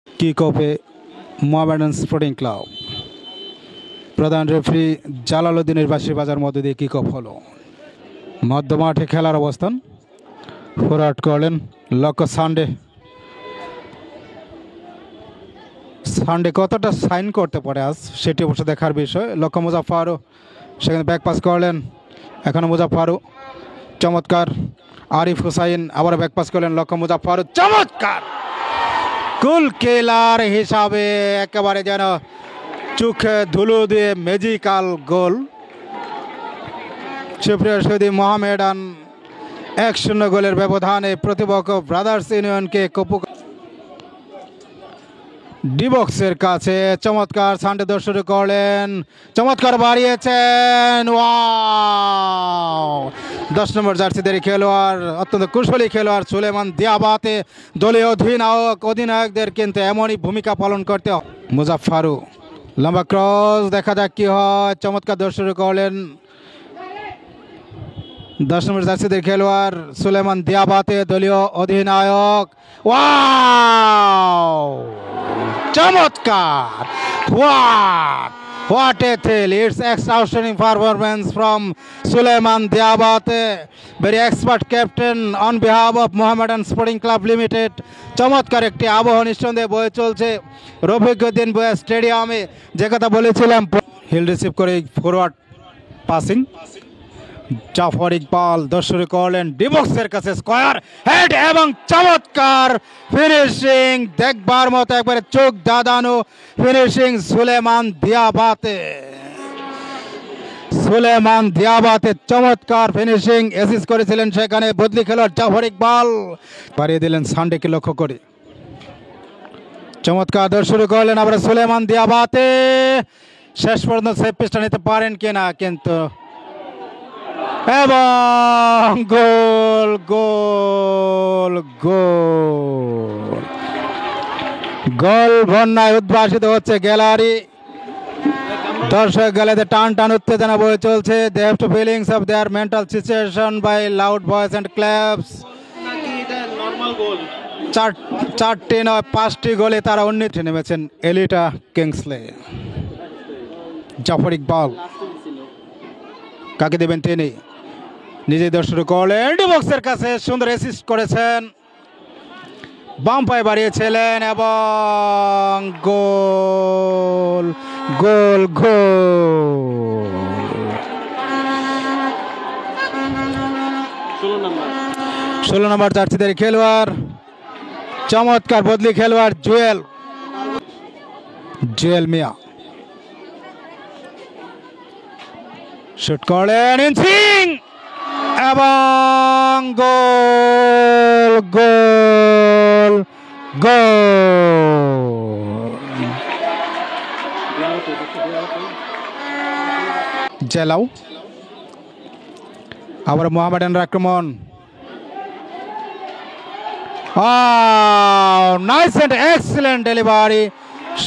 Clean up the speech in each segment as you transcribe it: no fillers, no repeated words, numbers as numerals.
Kick অফে Mohammedan sporting club, প্রধান referee জালালউদ্দিনের বাঁশিবাজার মধ্য দিয়ে কিক অফ হলো। মধ্য মাঠে খেলার অবস্থান, ফরওয়ার্ড করলেন লক্ষ্য সানডে। সানডে কতটা সাইন করতে পারে আজ সেটি অবশ্য দেখার বিষয়। লক্ষ্য মুজাফফারও সেখানে ব্যাক পাস করলেন, এখনও মুজাফফারও চমৎকার। আরিফ হুসাইন আবার ব্যাক পাস করলেন, লক্ষ্য মুজাফফারও চমৎকার। গোল কিলার হিসাবে একেবারে যেন চোখে ধুলো দিয়ে ম্যাজিক্যাল গোল। সুপ্রিয় সুধী, মোহামেডান 1-0 গোলের ব্যবধানে প্রতিপক্ষ ব্রাদার্স ইউনিয়নকে ডিবক্সের কাছে চমৎকার সানডে দর্শন করলেন, চমৎকার বাড়িয়েছেন। ওয়াও! 10 নম্বর জার্সিদের খেলোয়াড়, অত্যন্ত কুশলী খেলোয়াড় সুলেমান দিয়াবাতে দলীয় অধিনায়কদের কিন্তু এমনই ভূমিকা পালন করতে। মুজাফফারও লম্বা ক্রস, দেখা যাক কি হয়। চমৎকার দর্শন করলেন 10 নম্বর জার্সিদের খেলোয়াড় সুলেমান দিয়াবাতে দলীয় অধিনায়ক। ওয়াও! চমৎকার! What a thrill! It's outstanding performance from Suleiman Diabate, very expert captain on behalf of Mohammedan Sporting Club Limited. চমৎকার একটি আবহ নিঃসন্দেহে বয়ে চলছে রফিকুদ্দিন বয়া স্টেডিয়ামে। যে কথা বলেছিলাম, হিল রিসিভ করে ফরওয়ার্ড পাসিং জাফর ইকবাল দর্শন করলেন ডিবক্সের কাছে, স্কয়ার হেড এবং চমৎকার ফিনিশিং, দেখবার মতো একবারে চোখ দাদানো ফিনিশিং সুলেমান দিয়াবাতে চমৎকার ফিনিশিং অ্যাসিস্ট করেছিলেন সেখানে বদলি খেলোয়াড় জাফর ইকবাল। বাড়িয়ে দিলেন সানডেকে লক্ষ্য করে, চমৎকার দর্শন করলেন আবার সুলেমান দিয়াবাতে। শেষ পর্যন্ত সেভ পিসটা নিতে পারেন কিনা, কিন্তু এবং গোল গোল গোল গোল বন্যায় উদ্ভাসিত হচ্ছে গ্যালারি। দর্শক গ্যালারিতে টান টান উত্তেজনা বয়ে চলছে। They have to feelings of their mental situation by loud voice and claps. 4টি নয় 5টি গোলে তারা উন্নীত নেমেছেন এলিটা কিংসলে। জাফর ইকবাল কাকে দেবেন তিনি, নিজেই দর্শন করলেন ডিবক্সের কাছে, সুন্দর অ্যাসিস্ট করেছেন, বাম পায়ে বাড়িয়েছিলেন এবং গোল গোল গোল। 16 নম্বর জার্সিদের খেলোয়াড়, চমৎকার বদলি খেলোয়াড় জুয়েল মিয়া শুট করলেন ইনসিং এবং গোল গোল গোল। জেলাও আবার মোহামেডানের আক্রমণ। নাইস এন্ড এক্সিলেন্ট ডেলিভারি,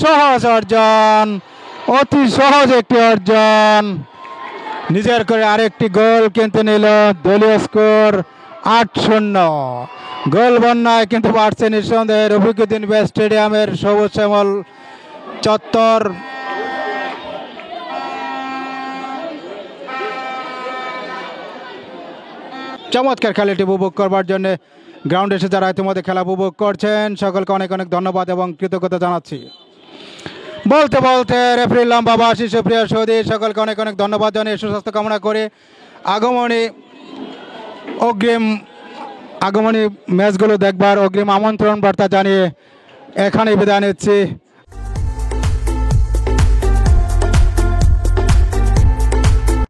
সহজ অর্জন, অতি সহজ একটি অর্জন। নিজের করে আরেকটি গোল কিন্তু নিল, দলীয় স্কোর 8-0। গোল বন্যায় কিন্তু বাড়ছে নিঃসন্দেহে রফিকুদ্দিন বয়া স্টেডিয়ামের সবুজ শ্যামল চত্বর। চমৎকার খেলাটি উপভোগ করবার জন্য গ্রাউন্ডে এসে যারা ইতিমধ্যে খেলা উপভোগ করছেন সকলকে অনেক অনেক ধন্যবাদ এবং কৃতজ্ঞতা জানাচ্ছি। বলতে বলতে রেফারি লম্বাবাসী সুপ্রিয় সৌদি সকলকে অনেক অনেক ধন্যবাদ জানিয়ে সুস্বাস্থ্য কামনা করে আগামী ম্যাচগুলো দেখবার অগ্রিম আমন্ত্রণ বার্তা জানিয়ে এখানে বিদায় নিচ্ছি।